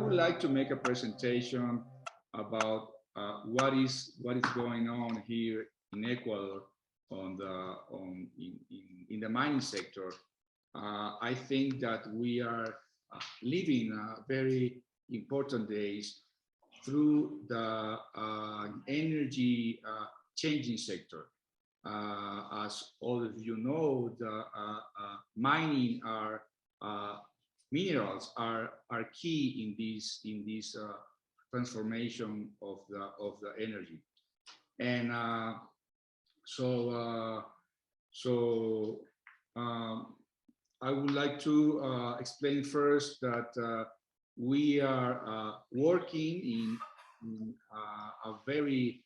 would like to make a presentation about what is going on here in Ecuador on the in the mining sector. I think that we are living very important days through the energy changing sector. As all of you know, the mining are minerals are key in this transformation of the energy, and I would like to explain first that we are working in a very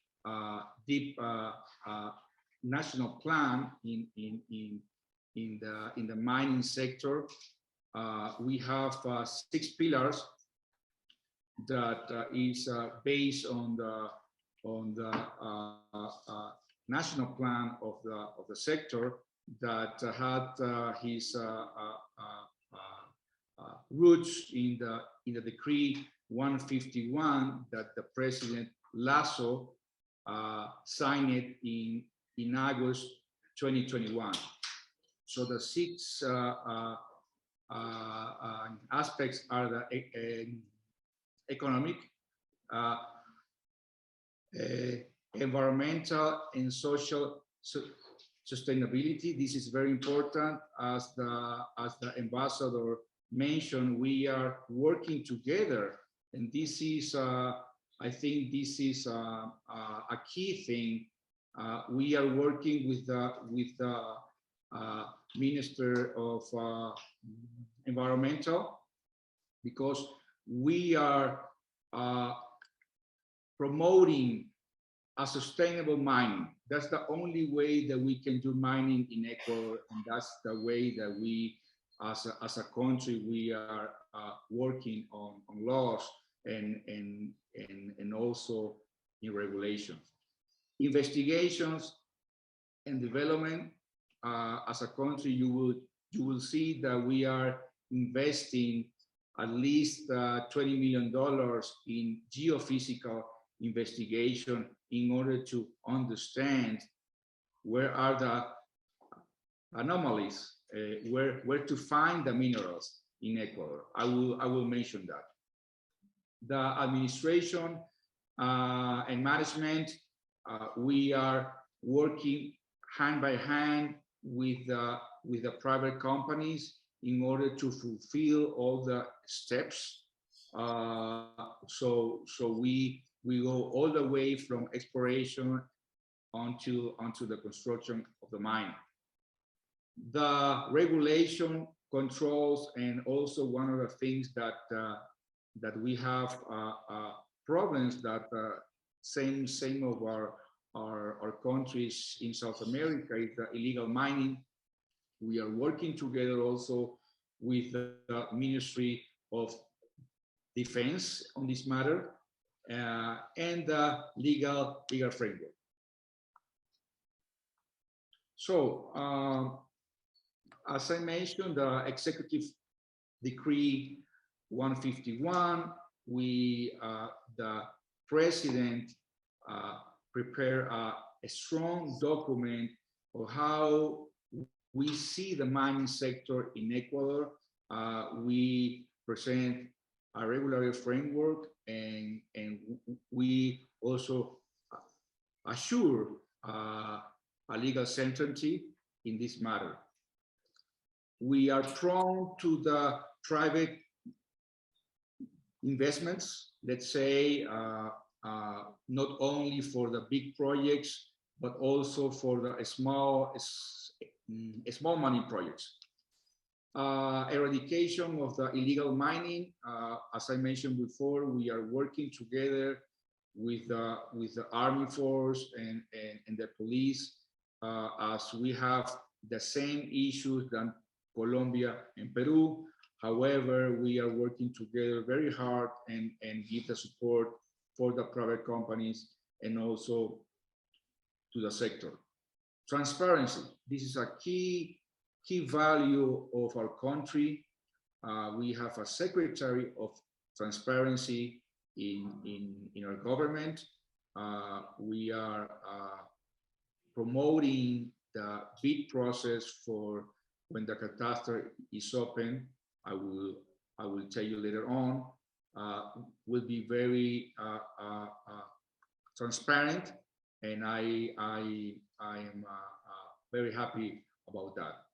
deep national plan in the mining sector. We have 6 pillars that is based on the national plan of the sector that had his roots in the decree 151 that the President Lasso signed it in August 2021. So the 6 aspects are the economic, environmental, and social sustainability. This is very important. As the ambassador mentioned, we are working together, and this is I think this is a key thing. We are working with the Minister of Environmental, because we are promoting a sustainable mining. That's the only way that we can do mining in Ecuador, and that's the way that we, as a country, we are working on laws and also in regulations, investigations and development. As a country, you will see that we are investing at least $20 million in geophysical investigation in order to understand where are the anomalies, where to find the minerals in Ecuador. I will mention that. The administration and management, we are working hand by hand with the private companies in order to fulfill all the steps. So we go all the way from exploration onto the construction of the mine. The regulation controls, and also one of the things that we have problems that same of our countries in South America is the illegal mining. We are working together also with the Ministry of Defense on this matter, and the legal framework. So, as I mentioned, the Executive Decree 151, the President prepared a strong document of how we see the mining sector in Ecuador. We present a regulatory framework, and we also assure a legal certainty in this matter. We are prone to the private investments, let's say, not only for the big projects, but also for the small mining projects. Eradication of the illegal mining, as I mentioned before, we are working together with the Army Force and the police, as we have the same issues than Colombia and Peru. However, we are working together very hard and give the support for the private companies and also to the sector. Transparency, this is a key value of our country. We have a Secretary of transparency in our government. We are promoting the bid process for when the catastrophe is open. I will tell you later on. Will be very transparent, and I am very happy about that.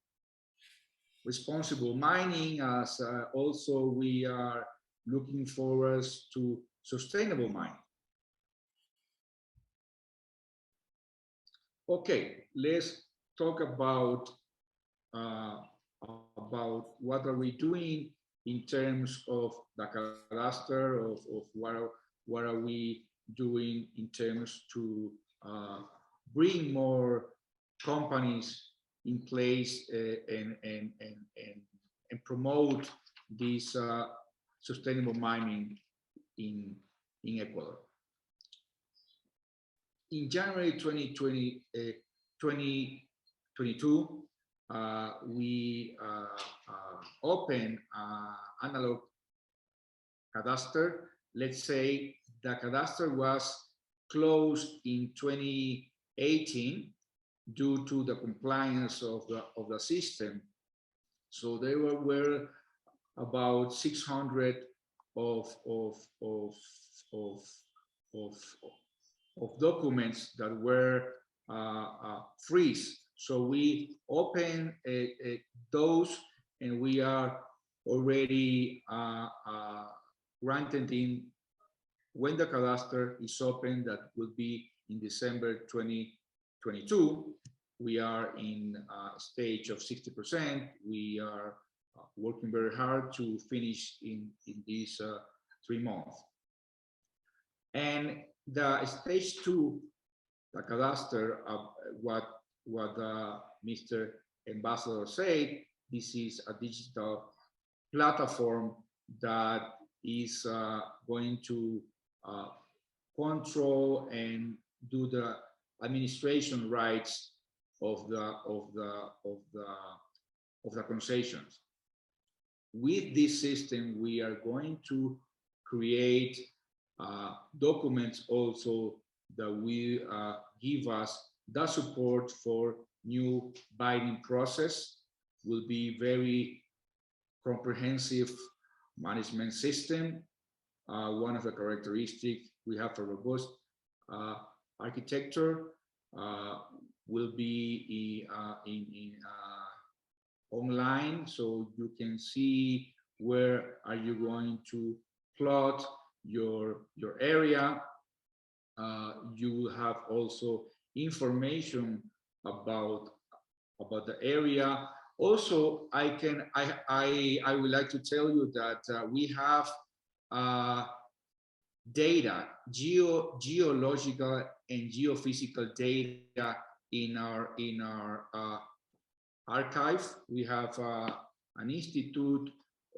Responsible mining, as also we are looking forward to sustainable mining. Okay, let's talk about what are we doing in terms of the cadastre, of what are we doing in terms to bring more companies in place and promote this sustainable mining in Ecuador. In January 2022, we opened analog cadastre. Let's say the cadastre was closed in 2018 due to the compliance of the system. So there were about 600 of documents that were freeze. So we open those, and we are already granted in when the cadastre is open. That will be in December 2022. We are in a stage of 60%. We are working very hard to finish in these 3 months. And the stage 2, the cadastre, what Mr. Ambassador said, this is a digital platform that is going to control and do the administration rights of the concessions. With this system, we are going to create documents also that will give us the support for new bidding process. Will be very comprehensive management system. One of the characteristics, we have a robust architecture. Will be online, so you can see where are you going to plot your area. You will have also information about the area. Also, I would like to tell you that we have data, geological and geophysical data in our archive. We have an institute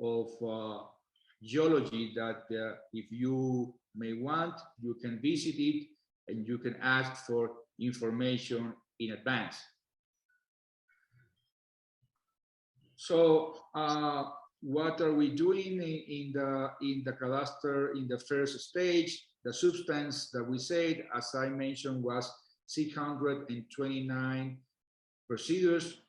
of geology that if you may want, you can visit it and you can ask for information in advance. So what are we doing in the cadastre in the first stage? The substance that we said, as I mentioned, was 629 procedures.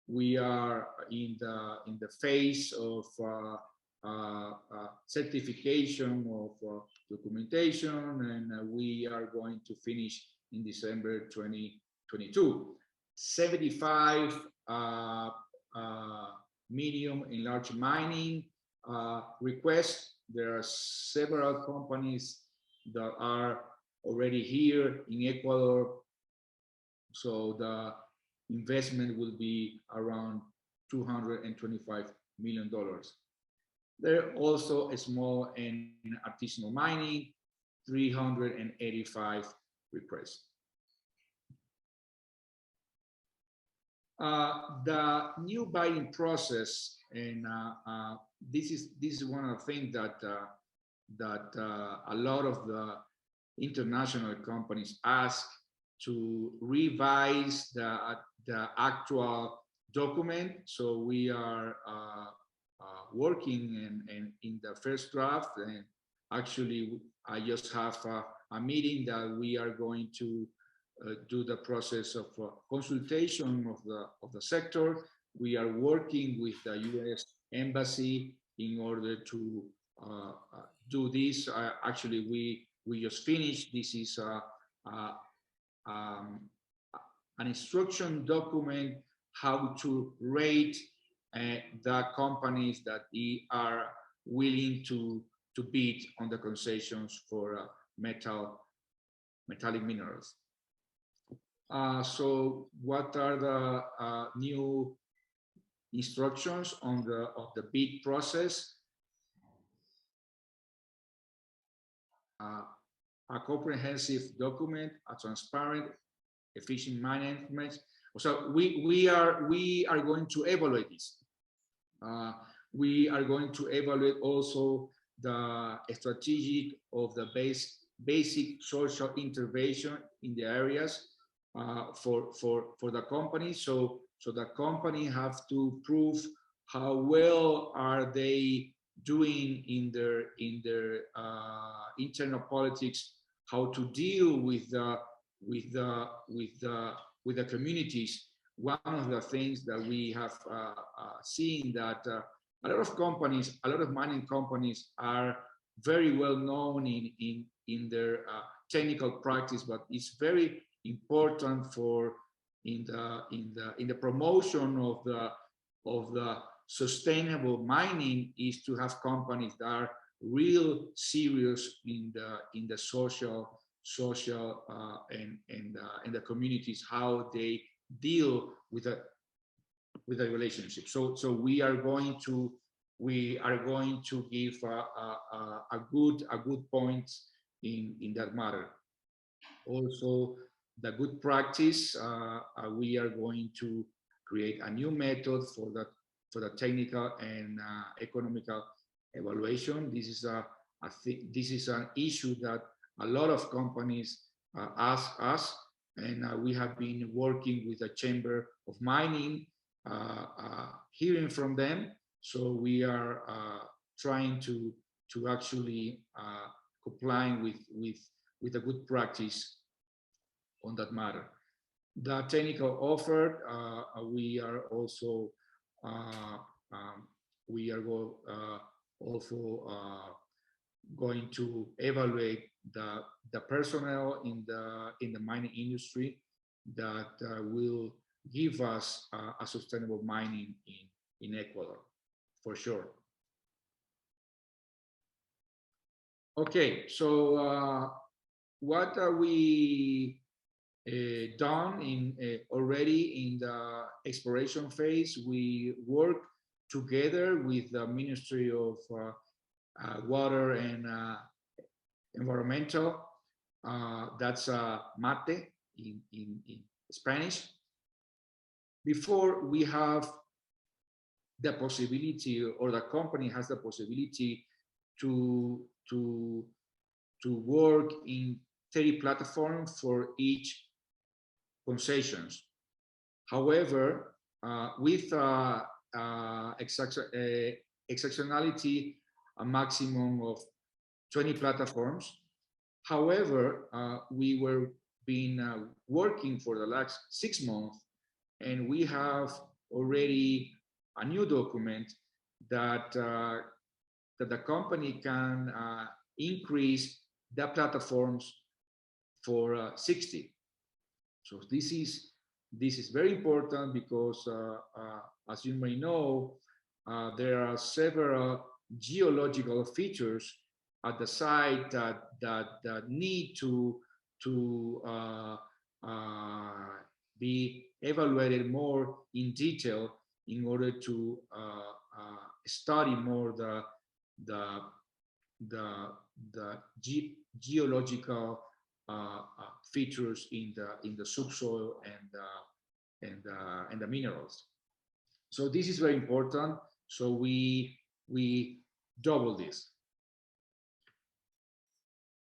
We are in the phase of certification of documentation, and we are going to finish in December 2022. 75 medium and large mining requests. There are several companies that are already here in Ecuador, so the investment will be around $225 million. There are also a small and artisanal mining, 385 requests. The new bidding process, and this is one of the things that a lot of the international companies ask, to revise the actual document. So we are working and in the first draft, and actually I just have a meeting that we are going to do the process of consultation of the sector. We are working with the U.S. Embassy in order to do this. Actually, we just finished. This is um, an instruction document how to rate the companies that are willing to bid on the concessions for metallic minerals. So what are the new instructions on the bid process? A comprehensive document, a transparent, efficient management. So we are going to evaluate this. We are going to evaluate also the strategic of the basic social intervention in the areas for the company. So the company have to prove how well are they doing in their internal politics, how to deal with the communities. One of the things that we have seen that a lot of companies, a lot of mining companies are very well known in their technical practice, but it's very important for in the promotion of the sustainable mining is to have companies that are real serious in the social and the communities, how they deal with the relationship. So we are going to give a good point in that matter. Also, the good practice, we are going to create a new method for the technical and economical evaluation. This is an issue that a lot of companies ask us, and we have been working with the Chamber of Mining, hearing from them. So we are trying to actually comply with a good practice on that matter. The technical offer, we are also going to evaluate the personnel in the mining industry that will give us a sustainable mining in Ecuador, for sure. Okay, so what are we done already in the exploration phase? We work together with the Ministry of Water and Environmental. That's MATE in Spanish. Before we have the possibility, or the company has the possibility to work in 30 platforms for each concessions. However, with exceptionality, a maximum of 20 platforms. However, we were working for the last 6 months, and we have already a new document that the company can increase the platforms for 60. So this is very important because, as you may know, there are several geological features at the site that need to be evaluated more in detail in order to study more the geological features in the subsoil and the minerals. So this is very important. So we double this.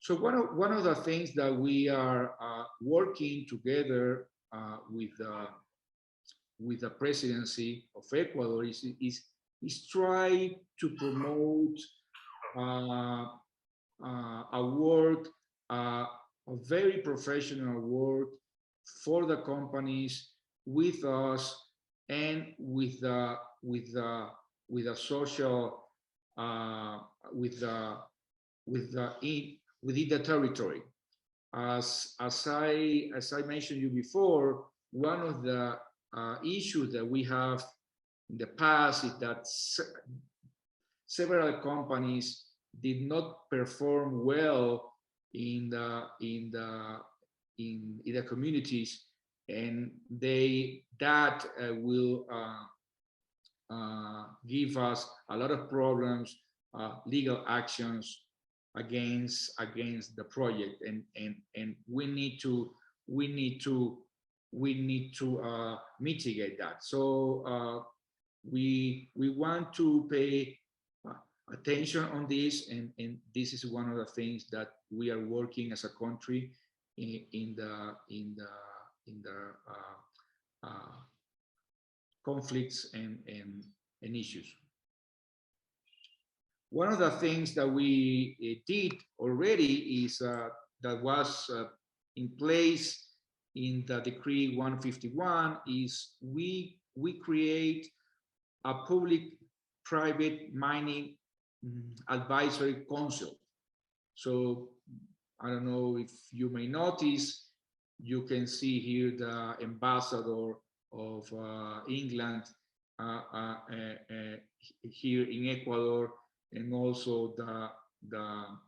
So one of the things that we are working together with the presidency of Ecuador is is try to promote a work, a very professional work for the companies with us and with the social with the within the territory. As I mentioned you before, one of the issues that we have in the past is that several companies did not perform well in the communities, and that will give us a lot of problems, legal actions against the project, and we need to mitigate that. So we want to pay attention on this, and this is one of the things that we are working as a country in the conflicts and issues. One of the things that we did already is that was in place in the Decree 151 is we create a public-private mining advisory council. So I don't know if you may notice, you can see here the ambassador of England here in Ecuador, and also the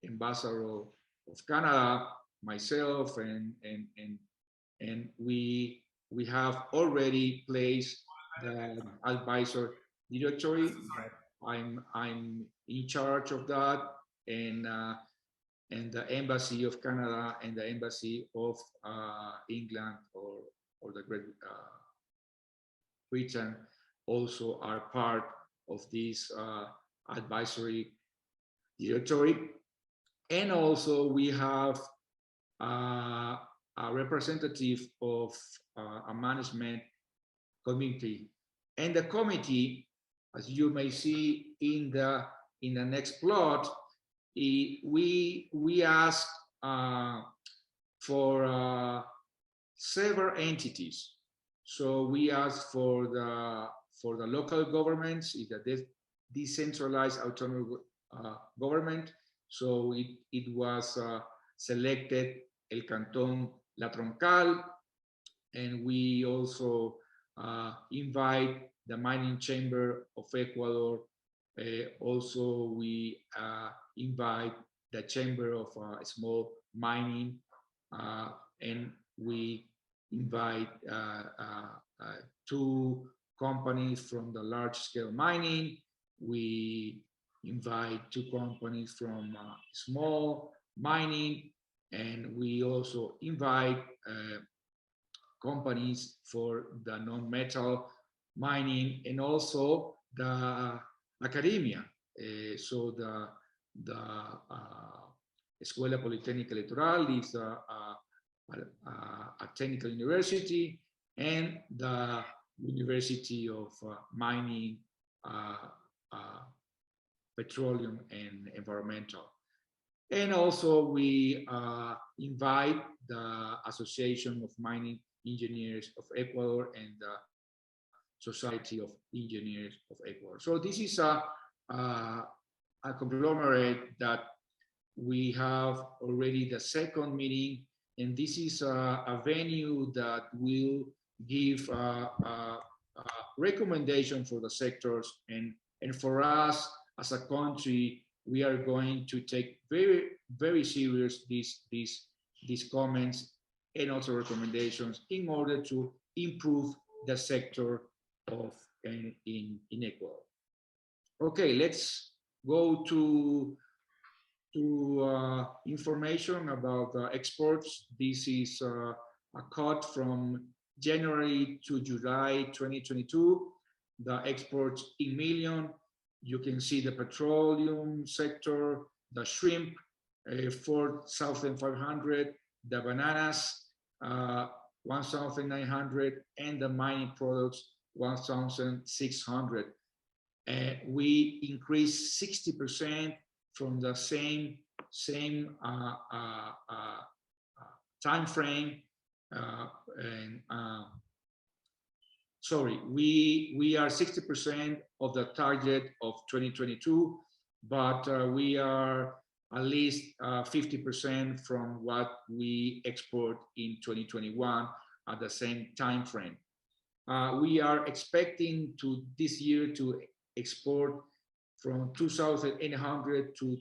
ambassador of Canada, myself, and we have already placed the advisor directory. I'm in charge of that, and the Embassy of Canada and the Embassy of England or the Great Britain also are part of this advisory directory. And also we have a representative of a management committee. And the committee, as you may see in the next plot, we ask for several entities. So we ask for the local governments, the decentralized autonomous government. So it was selected El Cantón La Troncal, and we also invite the Mining Chamber of Ecuador. Also, we invite the Chamber of Small Mining, and we invite two companies from the large-scale mining. We invite two companies from small mining, and we also invite companies for the non-metal mining, and also the academia. So the Escuela Politécnica Electoral is a technical university, and the University of Mining, Petroleum and Environmental. And also we invite the Association of Mining Engineers of Ecuador and the Society of Engineers of Ecuador. So this is a conglomerate that we have already the second meeting, and this is a venue that will give a recommendation for the sectors, and for us as a country, we are going to take very serious these comments and also recommendations in order to improve the sector in Ecuador. Okay, let's go to information about exports. This is a cut from January to July 2022. The exports in million. You can see the petroleum sector, the shrimp, 4,500, the bananas, 1,900, and the mining products, 1,600. We increased 60% from the same time frame. Sorry, we are 60% of the target of 2022, but we are at least 50% from what we export in 2021 at the same time frame. We are expecting to this year to export from 2,800 to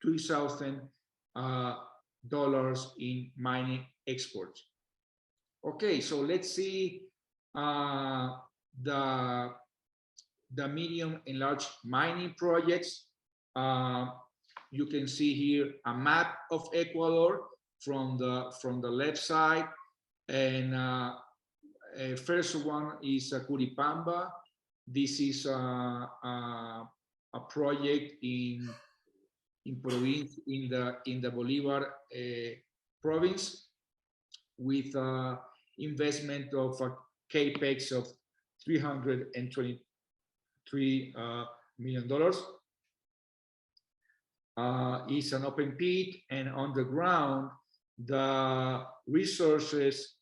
$2,000 in mining exports. Okay, so let's see the medium and large mining projects. You can see here a map of Ecuador from the left side, and first one is Curipamba. This is a project in province in the Bolivar province with investment of a capex of $323 million. It's an open pit, and on the ground the resources,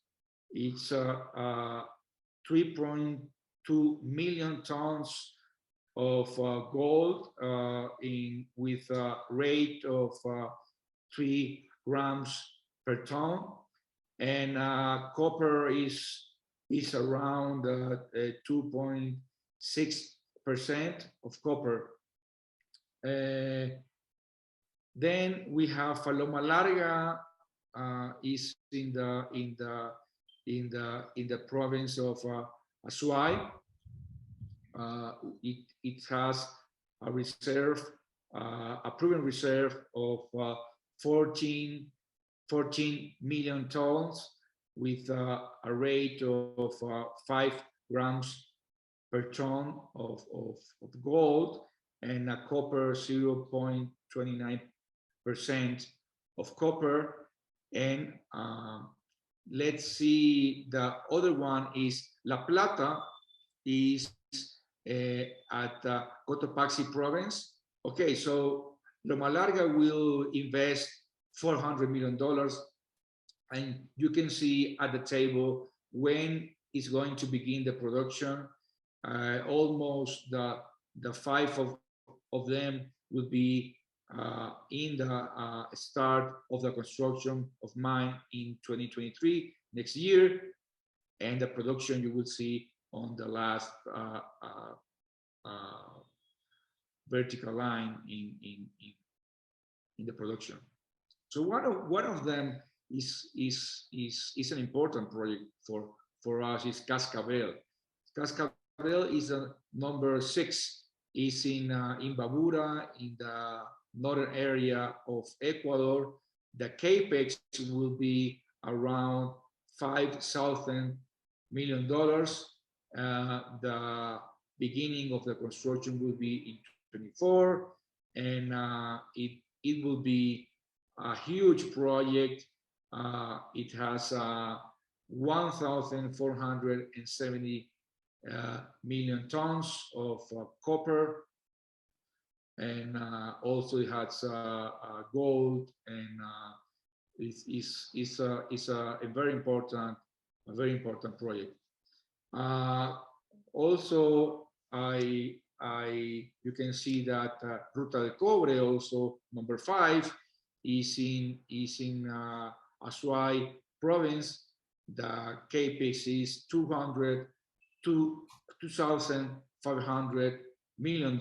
it's 3.2 million tons of gold with a rate of 3 grams per ton, and copper is around 2.6% of copper. Then we have Loma Larga, is in the province of Azuay. It has a reserve, a proven reserve of 14 million tons with a rate of 5 grams per ton of gold, and a copper 0.29% of copper. And let's see, the other one is La Plata, is at Cotopaxi province. Okay, so Loma Larga will invest $400 million, and you can see at the table when it's going to begin the production. Almost the 5 of them will be in the start of the construction of mine in 2023, next year, and the production you will see on the last vertical line in the production. So one of them is an important project for us, is Cascabel. Cascabel is a number 6, is in Imbabura, in the northern area of Ecuador. The capex will be around $5,000 million. The beginning of the construction will be in 2024, and it will be a huge project. It has 1,470 million tons of copper, and also it has gold, and it's a very important project. Also, you can see that Ruta del Cobre, also number 5, is in Azuay province. The capex is $2,500 million.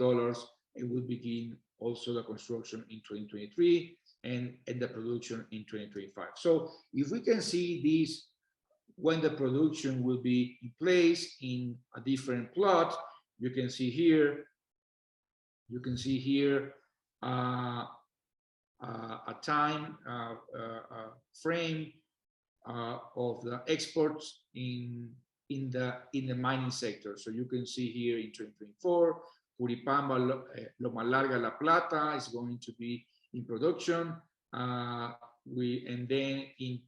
It will begin also the construction in 2023 and the production in 2025. So if we can see this, when the production will be in place in a different plot, you can see here a time frame of the exports in the mining sector. So you can see here in 2024, Curipamba, Loma Larga, La Plata is going to be in production. And then in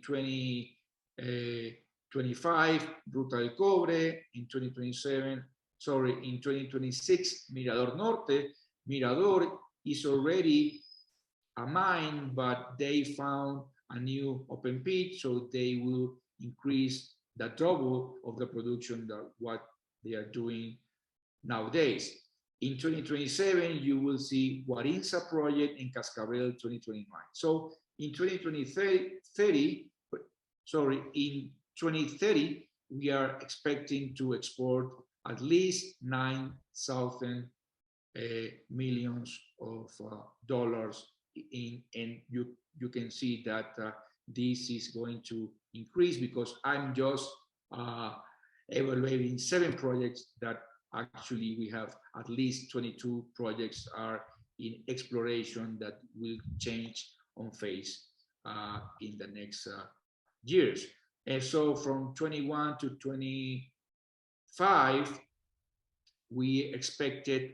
2025, 25, Ruta del Cobre. In 2027, sorry, in 2026, Mirador Norte. Mirador is already a mine, but they found a new open pit, so they will increase the double of the production that what they are doing nowadays. In 2027, you will see Guarinza project in Cascabel 2029. So in 2030, sorry, in 2030, we are expecting to export at least 9,000 millions of dollars and you can see that this is going to increase because I'm just evaluating 7 projects that actually we have at least 22 projects are in exploration that will change on phase in the next years. And so from 21 to 25, we expected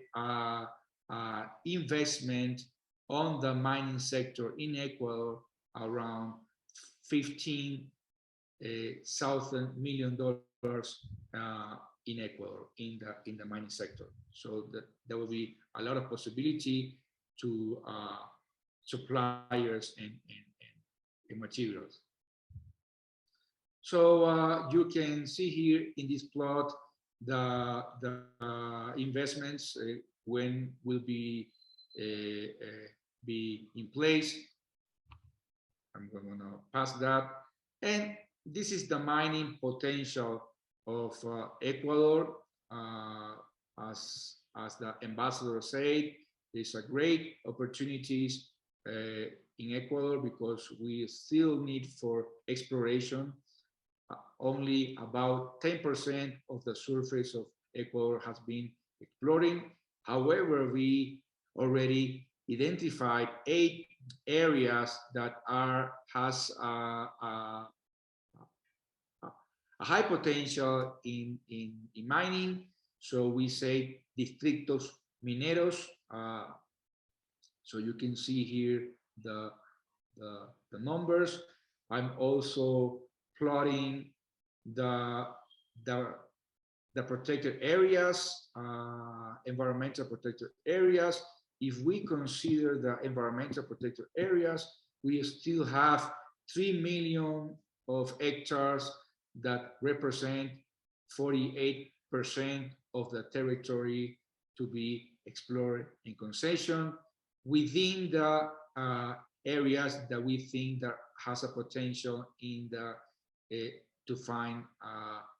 investment on the mining sector in Ecuador around $15,000 million in Ecuador in the mining sector. So that there will be a lot of possibility to suppliers and materials. So you can see here in this plot the investments when will be in place. I'm going to pass that. And this is the mining potential of Ecuador. As the ambassador said, there's a great opportunities in Ecuador because we still need for exploration. Only about 10% of the surface of Ecuador has been exploring. However, we already identified 8 areas that has a high potential in mining. So we say distritos mineros. So you can see here the numbers. I'm also plotting the protected areas, environmental protected areas. If we consider the environmental protected areas, we still have 3 million of hectares that represent 48% of the territory to be explored in concession within the areas that we think that has a potential in the to find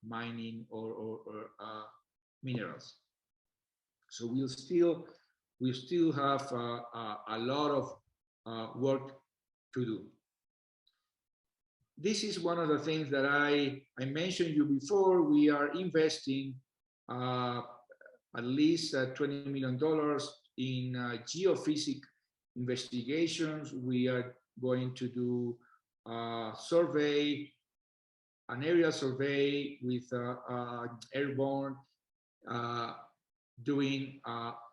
mining or minerals. So we still have a lot of work to do. This is one of the things that I mentioned you before. We are investing at least $20 million in geophysics investigations. We are going to do survey, an aerial survey with airborne, doing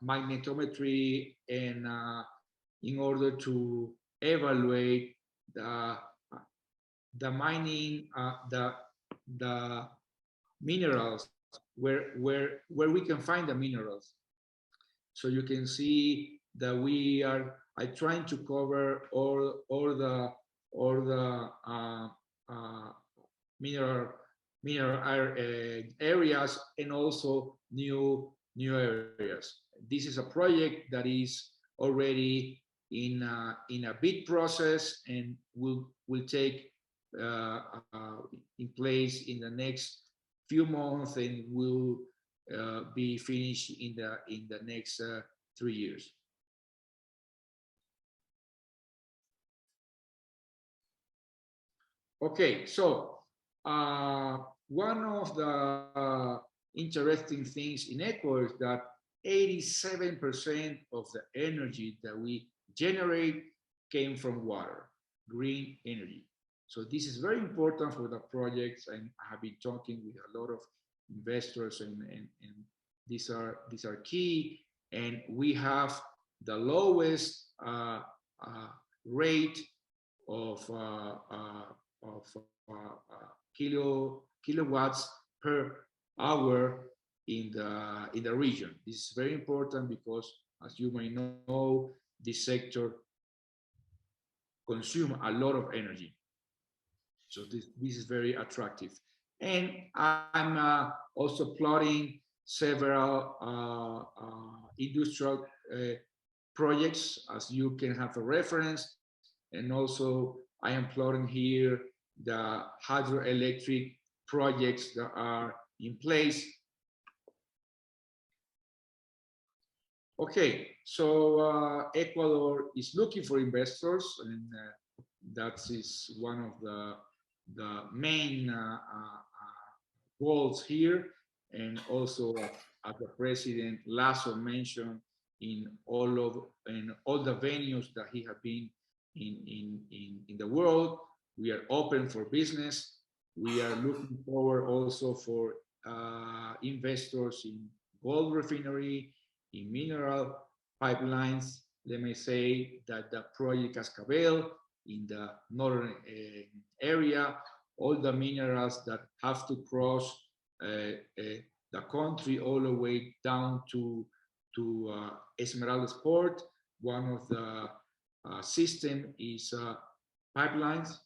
magnetometry and in order to evaluate the mining, the minerals, where we can find the minerals. So you can see that we are trying to cover all the mineral areas and also new areas. This is a project that is already in a bid process and will take in place in the next few months and will be finished in the next 3 years. Okay, so one of the interesting things in Ecuador is that 87% of the energy that we generate came from water, green energy. So this is very important for the projects, and I have been talking with a lot of investors, and these are key. And we have the lowest rate of kilowatts per hour in the region. This is very important because, as you may know, this sector consumes a lot of energy. So this is very attractive. And I'm also plotting several industrial projects, as you can have a reference. And also I am plotting here the hydroelectric projects that are in place. Okay, so Ecuador is looking for investors, and that is one of the main goals here. And also, as the President Lasso mentioned, in all the venues that he has been in the world, we are open for business. We are looking forward also for investors in gold refinery, in mineral pipelines. Let me say that the project Cascabel in the northern area, all the minerals that have to cross the country all the way down to Esmeralda's port. One of the system is pipelines.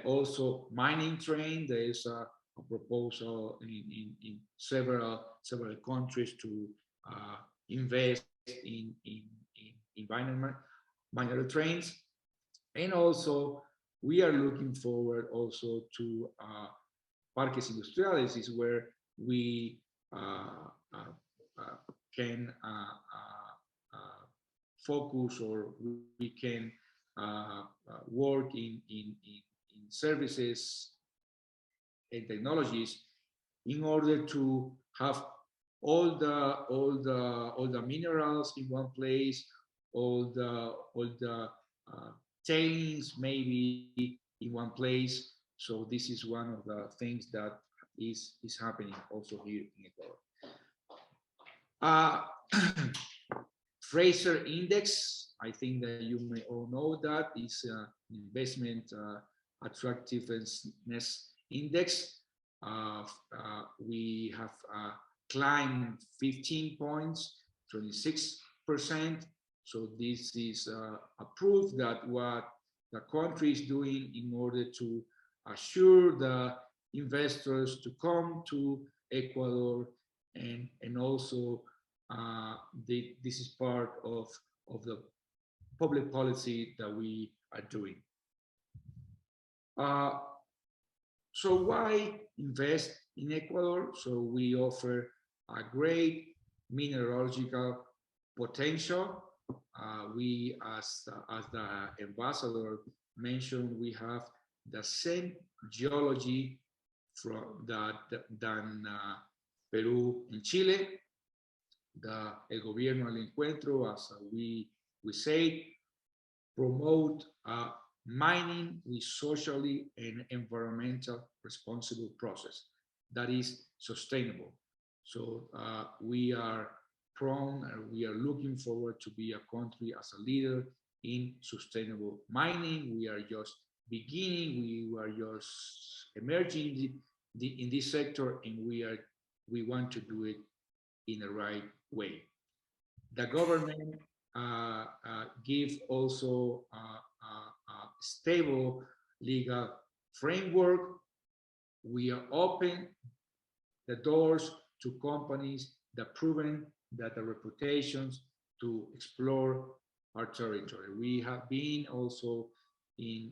Also mining train. There is a proposal in several countries to invest in binary trains. And also we are looking forward also to parques industriales, is where we can focus, or we can work in services and technologies in order to have all the minerals in one place, all the tailings maybe in one place. So this is one of the things that is happening also here in Ecuador. Fraser Index, I think that you may all know that, is an investment attractiveness index. We have climbed 15 points, 26%. So this is a proof that what the country is doing in order to assure the investors to come to Ecuador, and also this is part of the public policy that we are doing. So why invest in Ecuador? So we offer a great mineralogical potential. We, as the ambassador mentioned, we have the same geology than Peru and Chile. El Gobierno al Encuentro, as we say, promote mining with socially and environmental responsible process that is sustainable. So we are prone, and we are looking forward to be a country as a leader in sustainable mining. We are just beginning, we are just emerging in this sector, and we want to do it in the right way. The government give also a stable legal framework. We are open the doors to companies that proven that the reputations to explore our territory. We have been also in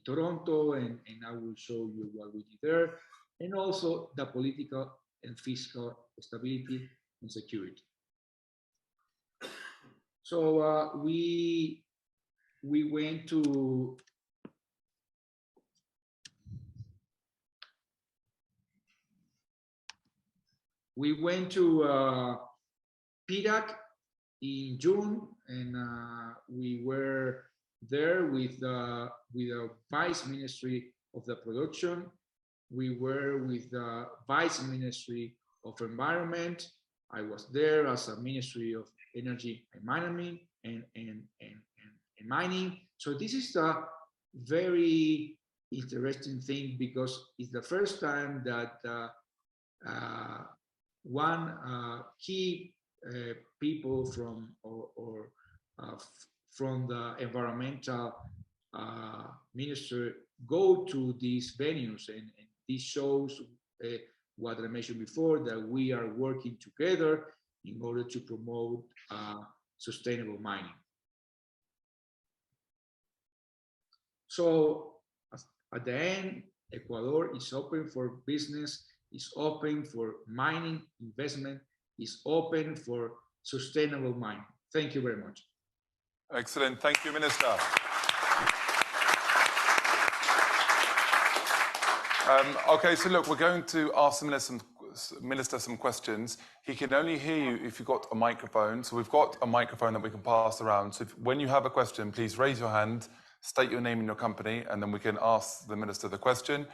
Toronto, and I will show you what we did there, and also the political and fiscal stability and security. So we went to PDAC in June, and we were there with the Vice Ministry of the Production. We were with the Vice Ministry of Environment. I was there as a Ministry of Energy and Mining and Mining. So this is a very interesting thing because it's the first time that one key people from uh, from the environmental minister go to these venues, and this shows what I mentioned before, that we are working together in order to promote sustainable mining. So at the end, Ecuador is open for business, is open for mining investment, is open for sustainable mining. Thank you very much. Excellent. Thank you, Minister. Okay, so look, we're going to ask the Minister some questions. He can only hear you if you've got a microphone. So we've got a microphone that we can pass around. So when you have a question, please raise your hand, state your name and your company, and then we can ask the Minister the question.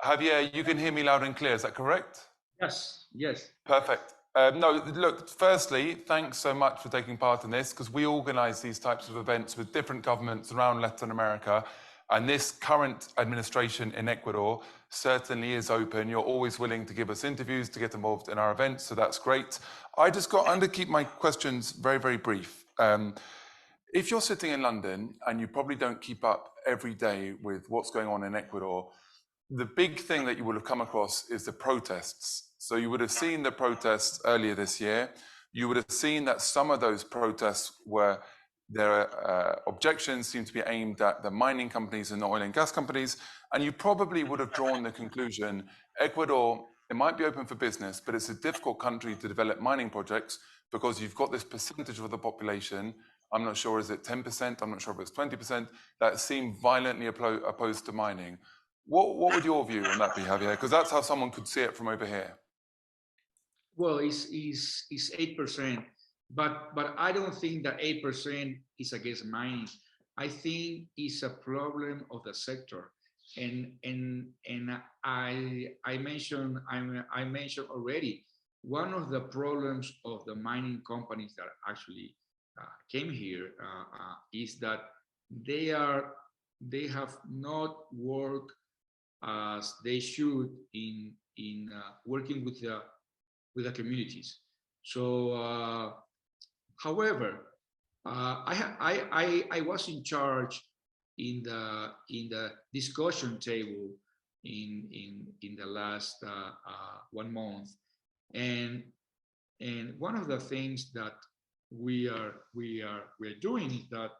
Javier, you can hear me loud and clear, is that correct? Yes, yes. Perfect. No, look, firstly, thanks so much for taking part in this, because we organise these types of events with different governments around Latin America, and this current administration in Ecuador certainly is open. You're always willing to give us interviews, to get involved in our events, so that's great. I'm going to keep my questions very, very brief. If you're sitting in London and you probably don't keep up every day with what's going on in Ecuador, the big thing that you will have come across is the protests. So you would have seen the protests earlier this year. You would have seen that some of those protests were, their objections seem to be aimed at the mining companies and the oil and gas companies. And you probably would have drawn the conclusion, Ecuador, it might be open for business, but it's a difficult country to develop mining projects because you've got this percentage of the population, I'm not sure, is it 10%? I'm not sure if it's 20%, that seem violently opposed to mining. What would your view on that be, Javier? Because that's how someone could see it from over here. Well, it's 8%, but I don't think that 8% is against mining. I think it's a problem of the sector, and I mentioned already, one of the problems of the mining companies that actually came here is that they have not worked as they should in working with the communities. So, however, I was in charge in the discussion table in the last 1 month, and one of the things that we are doing is that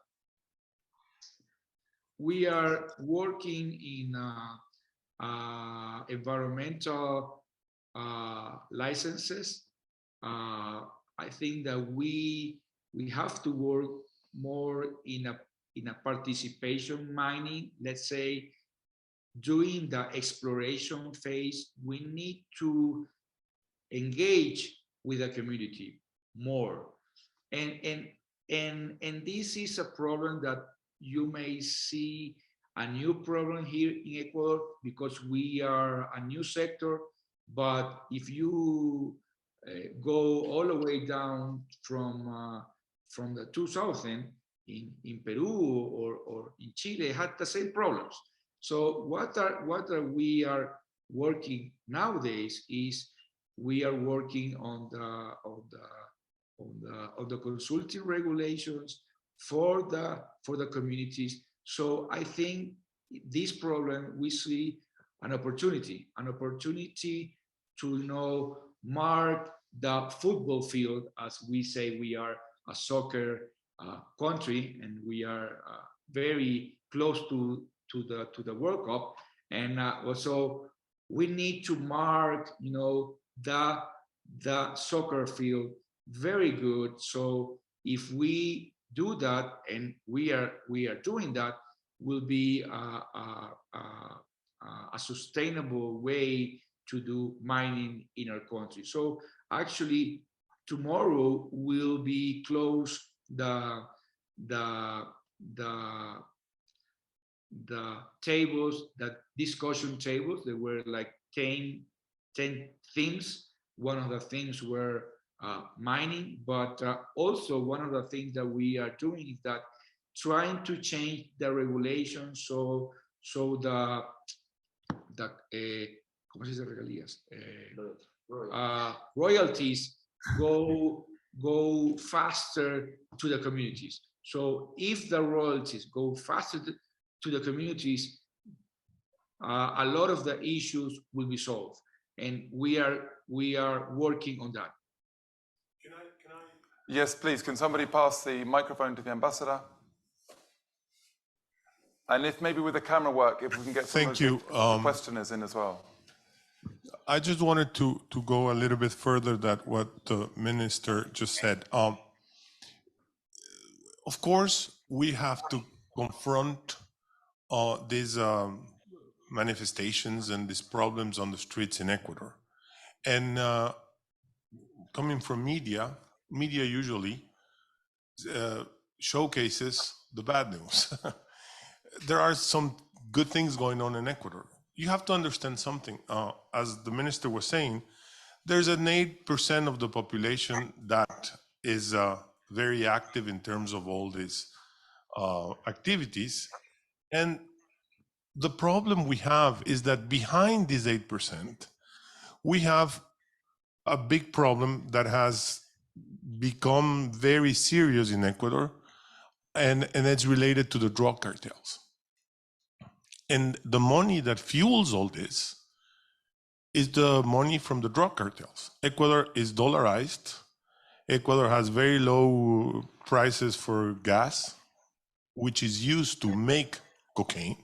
we are working in environmental licenses. I think that we have to work more in a participation mining. Let's say during the exploration phase, we need to engage with the community more, and this is a problem that you may see a new problem here in Ecuador because we are a new sector. But if you go all the way down from the 2000 in Peru or in Chile, had the same problems. So what we are working nowadays is we are working on the consulting regulations for the communities. So I think this problem, we see an opportunity to mark the football field. As we say, we are a soccer country, and we are very close to the World Cup, and also we need to mark the soccer field very good. So if we do that, and we are doing that, will be a sustainable way to do mining in our country. So actually, tomorrow will be closed the tables, the discussion tables. There were like 10 themes. One of the themes were mining, but also one of the things that we are doing is that trying to change the regulations so so the ¿cómo se dice regalías? Royalties go faster to the communities. So if the royalties go faster to the communities, a lot of the issues will be solved, and we are working on that. Can I? Yes, please. Can somebody pass the microphone to the ambassador? And if maybe with the camera work, if we can get some of the questioners in as well. I just wanted to go a little bit further than what the minister just said. Of course, we have to confront these manifestations and these problems on the streets in Ecuador. And coming from media usually showcases the bad news. There are some good things going on in Ecuador. You have to understand something. As the minister was saying, there's an 8% of the population that is very active in terms of all these activities. And the problem we have is that behind this 8%, we have a big problem that has become very serious in Ecuador, and it's related to the drug cartels. And the money that fuels all this is the money from the drug cartels. Ecuador is dollarized. Ecuador has very low prices for gas, which is used to make cocaine.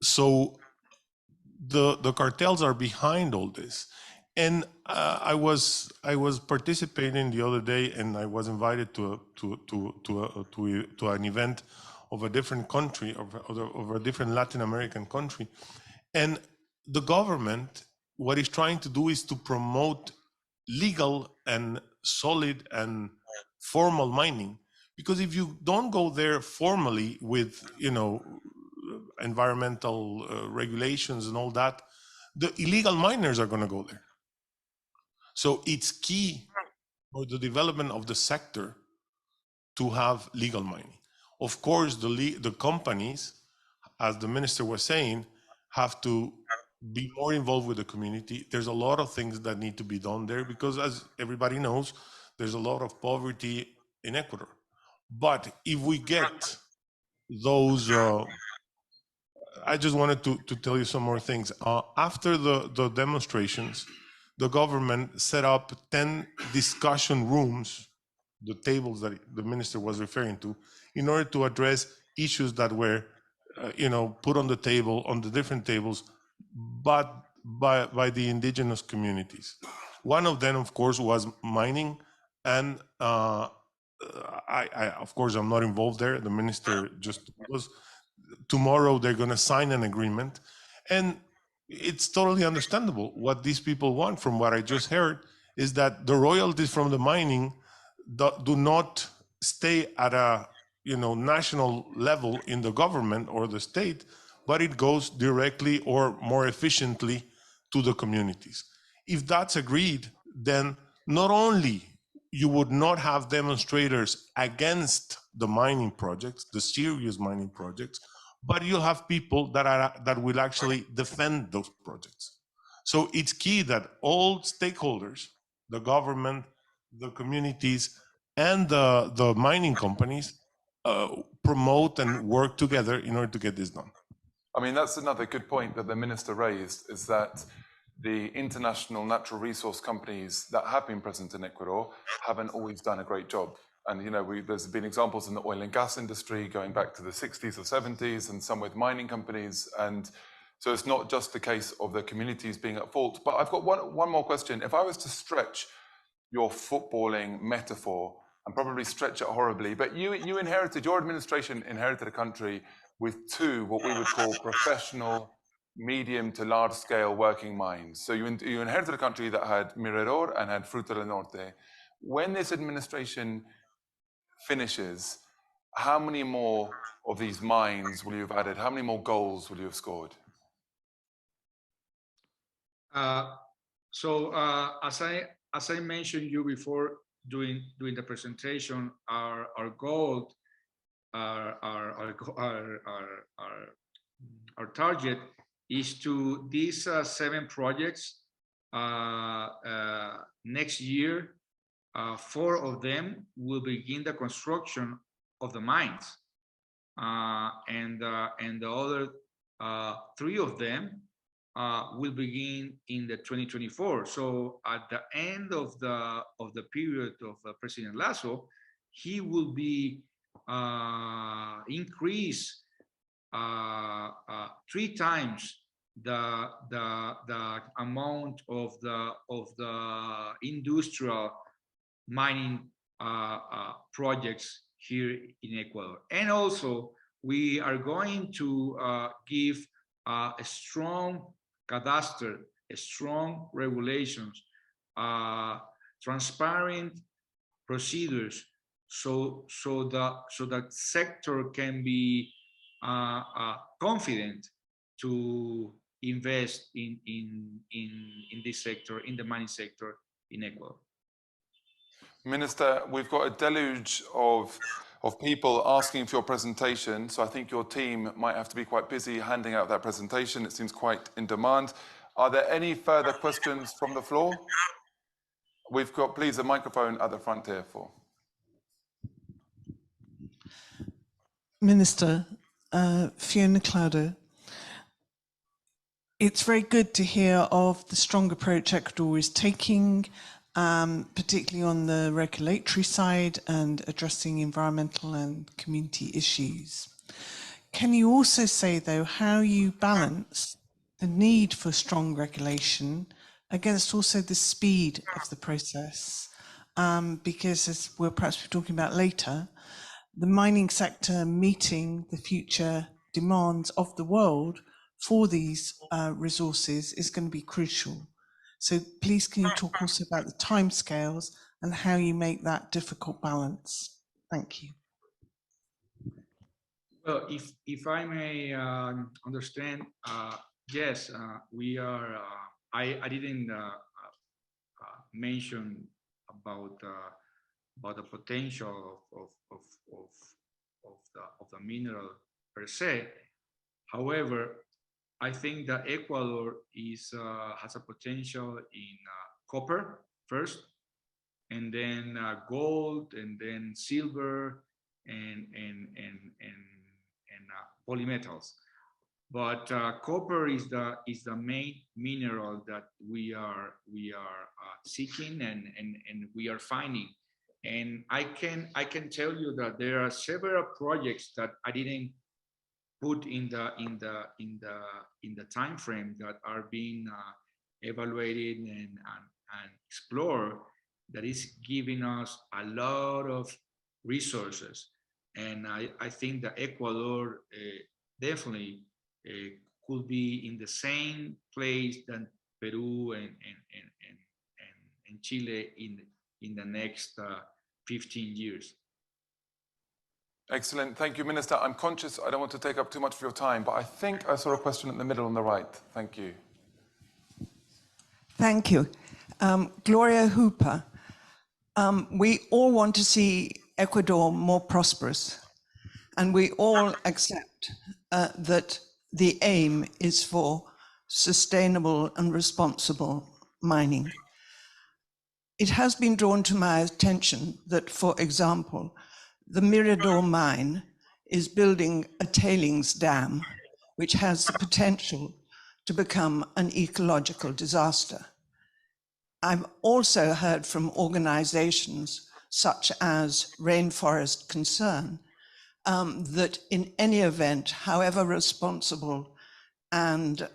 So the cartels are behind all this. And I was participating the other day, and I was invited to an event of a different country, of a different Latin American country. And the government, what it's trying to do is to promote legal and solid and formal mining. Because if you don't go there formally with, environmental regulations and all that, the illegal miners are going to go there. So it's key for the development of the sector to have legal mining. Of course, the companies, as the minister was saying, have to be more involved with the community. There's a lot of things that need to be done there because, as everybody knows, there's a lot of poverty in Ecuador. But if we get those, I just wanted to tell you some more things. After the demonstrations, the government set up 10 discussion rooms, the tables that the minister was referring to, in order to address issues that were, put on the table, on the different tables, but by the indigenous communities. One of them, of course, was mining, and I of course, I'm not involved there. The minister just was. Tomorrow they're going to sign an agreement, and it's totally understandable. What these people want, from what I just heard, is that the royalties from the mining do not stay at a national level in the government or the state, but it goes directly or more efficiently to the communities. If that's agreed, then not only you would not have demonstrators against the mining projects, the serious mining projects, but you'll have people that will actually defend those projects. So it's key that all stakeholders, the government, the communities, and the mining companies promote and work together in order to get this done. I mean, that's another good point that the minister raised, is that the international natural resource companies that have been present in Ecuador haven't always done a great job. And, there's been examples in the oil and gas industry going back to the 60s or 70s, and some with mining companies. And so it's not just the case of the communities being at fault. But I've got one more question. If I was to stretch your footballing metaphor, and probably stretch it horribly, but your administration inherited a country with two, what we would call professional, medium to large scale working mines. So you inherited a country that had Mirador and had Fruta del Norte. When this administration finishes, how many more of these mines will you have added? How many more goals will you have scored? As I mentioned you before during the presentation, our goal our target is to these 7 projects. Next year, 4 of them will begin the construction of the mines, and the other 3 of them will begin in the 2024. So at the end of the period of President Lasso, he will be increase 3 times the amount of the industrial mining projects here in Ecuador. And also we are going to give a strong cadastre, a strong regulations, transparent procedures, so that sector can be confident to invest in this sector, in the mining sector in Ecuador. Minister, we've got a deluge of people asking for your presentation, so I think your team might have to be quite busy handing out that presentation. It seems quite in demand. Are there any further questions from the floor? We've got, please, a microphone at the front here for. Minister, Fiona Claudio, it's very good to hear of the strong approach Ecuador is taking, particularly on the regulatory side and addressing environmental and community issues. Can you also say, though, how you balance the need for strong regulation against also the speed of the process? Because as we'll perhaps be talking about later, the mining sector meeting the future demands of the world for these resources is going to be crucial. So please can you talk also about the timescales and how you make that difficult balance? Thank you. Well, if I may understand, yes, we are. I didn't mention about the potential of the mineral per se. However, I think that Ecuador has a potential in copper first, and then gold, and then silver, and polymetals. But copper is the main mineral that we are seeking and we are finding. And I can tell you that there are several projects that I didn't put in the time frame that are being evaluated and explored, that is giving us a lot of resources. And I think that Ecuador definitely could be in the same place than Peru and Chile in the next 15 years. Excellent. Thank you, Minister. I'm conscious I don't want to take up too much of your time, but I think I saw a question in the middle on the right. Thank you. Thank you. Gloria Hooper. We all want to see Ecuador more prosperous, and we all accept that the aim is for sustainable and responsible mining. It has been drawn to my attention that, for example, the Mirador mine is building a tailings dam, which has the potential to become an ecological disaster. I've also heard from organizations such as Rainforest Concern that in any event, however responsible and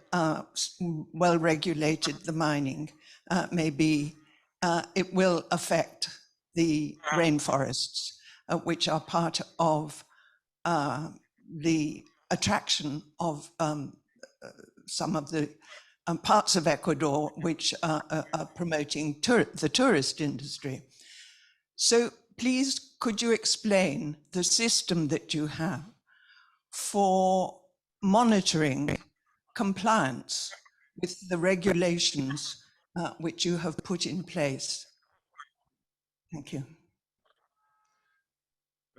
well-regulated the mining may be, it will affect the rainforests, which are part of the attraction of some of the parts of Ecuador which are promoting the tourist industry. So please, could you explain the system that you have for monitoring compliance with the regulations which you have put in place? Thank you.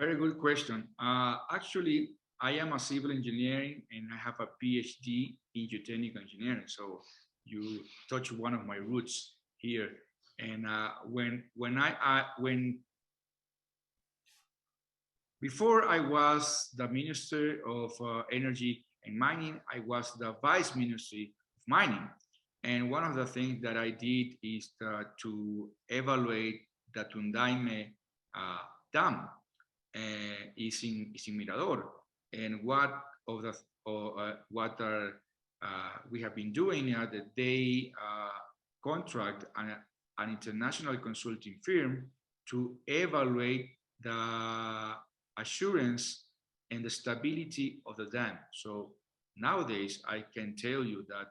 Very good question. Actually, I am a civil engineering and I have a PhD in geotechnical engineering. So you touch one of my roots here. And when before I was the Minister of Energy and Mining, I was the Vice Minister of Mining. And one of the things that I did is to evaluate the Tundaime dam. Is in Mirador, and what of the what are we have been doing that they contract an international consulting firm to evaluate the assurance and the stability of the dam. So nowadays, I can tell you that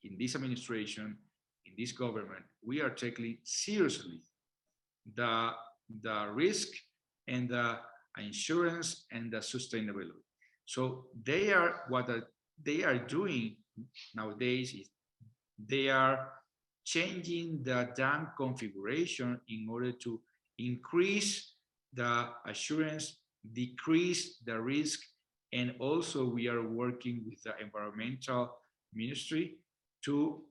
in this administration, in this government, we are taking seriously the risk and the insurance and the sustainability. So they are what they are doing nowadays is they are changing the dam configuration in order to increase the assurance, decrease the risk, and also we are working with the environmental ministry to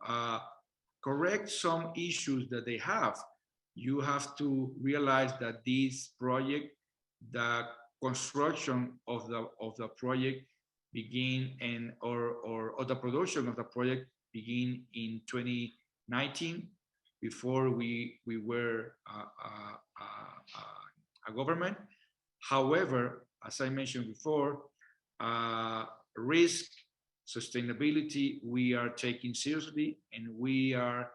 correct some issues that they have. You have to realize that this project, the construction of the project begin and or the production of the project begin in 2019 before we were a government. However, as I mentioned before, risk, sustainability, we are taking seriously, and we are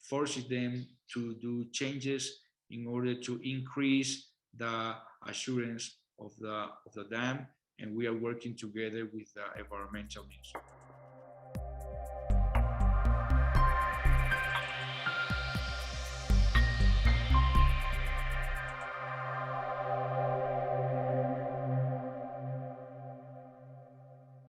forcing them to do changes in order to increase the assurance of the dam, and we are working together with the environmental ministry.